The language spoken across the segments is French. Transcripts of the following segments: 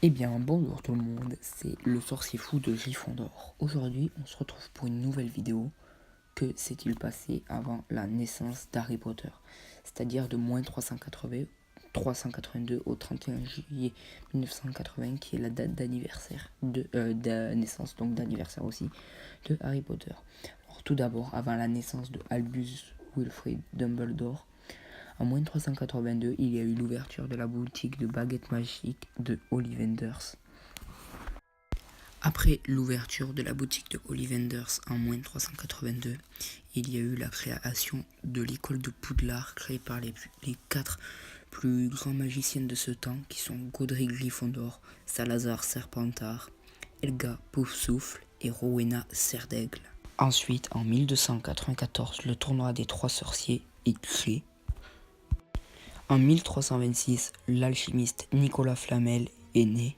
Eh bien, bonjour tout le monde, c'est le sorcier fou de Gryffondor. Aujourd'hui, on se retrouve pour une nouvelle vidéo. Que s'est-il passé avant la naissance d'Harry Potter? C'est-à-dire de moins 382 au 31 juillet 1980, qui est la date d'anniversaire de naissance, donc d'anniversaire aussi, de Harry Potter. Alors, tout d'abord, avant la naissance de Albus Wilfrid Dumbledore, en moins 382, il y a eu l'ouverture de la boutique de baguettes magiques de Ollivanders. Après l'ouverture de la boutique de Ollivanders en moins 382, il y a eu la création de l'école de Poudlard, créée par les 4 plus grands magiciens de ce temps, qui sont Godric Gryffondor, Salazar Serpentard, Helga Poufsouffle et Rowena Serdaigle. Ensuite, en 1294, le tournoi des 3 sorciers est créé. En 1326, l'alchimiste Nicolas Flamel est né.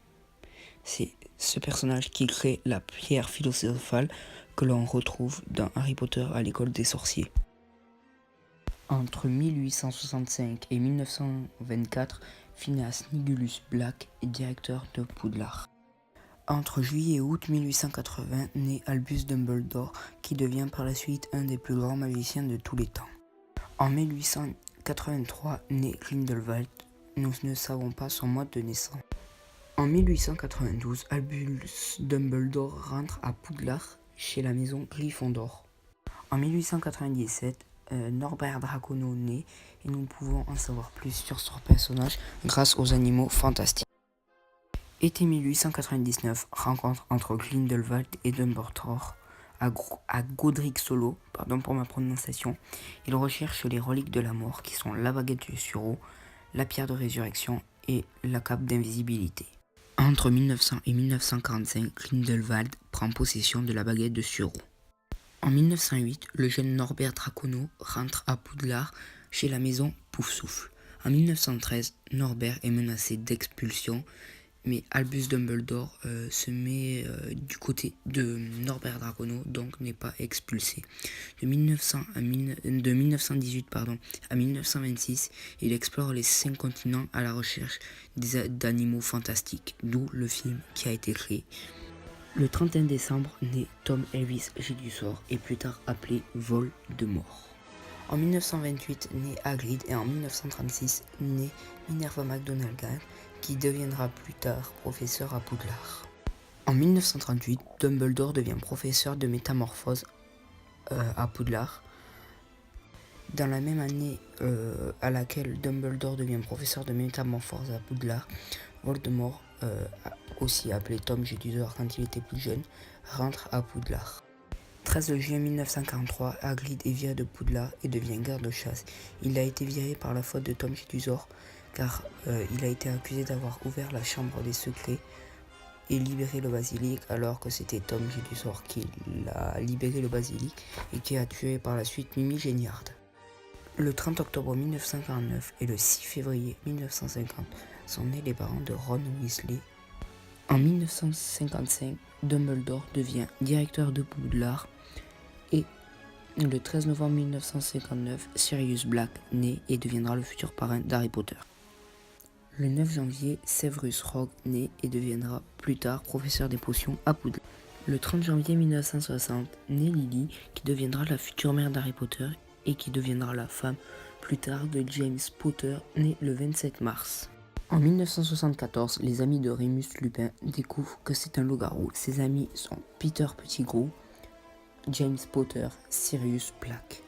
C'est ce personnage qui crée la pierre philosophale que l'on retrouve dans Harry Potter à l'école des sorciers. Entre 1865 et 1924, Phineas Nigellus Black est directeur de Poudlard. Entre juillet et août 1880, naît Albus Dumbledore, qui devient par la suite un des plus grands magiciens de tous les temps. En 1883, naît Grindelwald, nous ne savons pas son mode de naissance. En 1892, Albus Dumbledore rentre à Poudlard, chez la maison Gryffondor. En 1897, Norbert Dracono naît, et nous pouvons en savoir plus sur son personnage grâce aux animaux fantastiques. Été 1899, rencontre entre Grindelwald et Dumbledore à Godric Solo, pardon pour ma prononciation. Il recherche les reliques de la mort qui sont la baguette de Suro, la pierre de résurrection et la cape d'invisibilité. Entre 1900 et 1945, Grindelwald prend possession de la baguette de Suro. En 1908, le jeune Norbert Dracono rentre à Poudlard chez la maison Poufsouffle. En 1913, Norbert est menacé d'expulsion, mais Albus Dumbledore se met du côté de Norbert Dracono, donc n'est pas expulsé. De 1918 à 1926, il explore les 5 continents à la recherche d'animaux fantastiques, d'où le film qui a été créé. Le 31 décembre, naît Tom Elvis Jedusor, et plus tard appelé Voldemort. En 1928, naît Hagrid, et en 1936, naît Minerva McGonagall, qui deviendra plus tard professeur à Poudlard. En 1938, Dumbledore devient professeur de métamorphose à Poudlard. Dans la même année à laquelle Dumbledore devient professeur de métamorphose à Poudlard, Voldemort, aussi appelé Tom Jedusor quand il était plus jeune, rentre à Poudlard. 13 juin 1943, Hagrid est viré de Poudlard et devient garde-chasse. Il a été viré par la faute de Tom Jedusor, car il a été accusé d'avoir ouvert la chambre des secrets et libéré le basilic, alors que c'était Tom Jedusor qui a libéré le basilic et qui a tué par la suite Mimi Géniard. Le 30 octobre 1949 et le 6 février 1950 sont nés les parents de Ron Weasley. En 1955, Dumbledore devient directeur de Poudlard, et le 13 novembre 1959, Sirius Black naît et deviendra le futur parrain d'Harry Potter. Le 9 janvier, Severus Rogue naît et deviendra plus tard professeur des potions à Poudlard. Le 30 janvier 1960, naît Lily, qui deviendra la future mère d'Harry Potter et qui deviendra la femme plus tard de James Potter, né le 27 mars. En 1974, les amis de Remus Lupin découvrent que c'est un loup-garou. Ses amis sont Peter Pettigrew, James Potter, Sirius Black.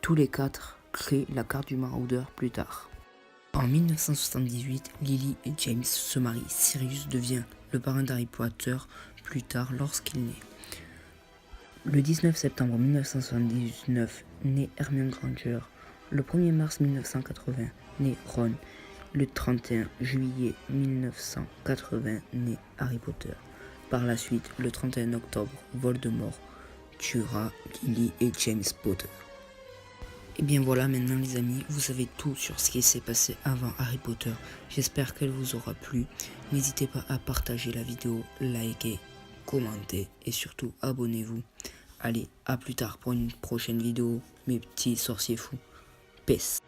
Tous les 4 créent la carte du maraudeur plus tard. En 1978, Lily et James se marient. Sirius devient le parrain d'Harry Potter plus tard lorsqu'il naît. Le 19 septembre 1979, naît Hermione Granger. Le 1er mars 1980, naît Ron. Le 31 juillet 1980, naît Harry Potter. Par la suite, le 31 octobre, Voldemort tuera Lily et James Potter. Et bien voilà, maintenant les amis, vous savez tout sur ce qui s'est passé avant Harry Potter. J'espère qu'elle vous aura plu. N'hésitez pas à partager la vidéo, liker, commenter et surtout abonnez-vous. Allez, à plus tard pour une prochaine vidéo, mes petits sorciers fous. Peace.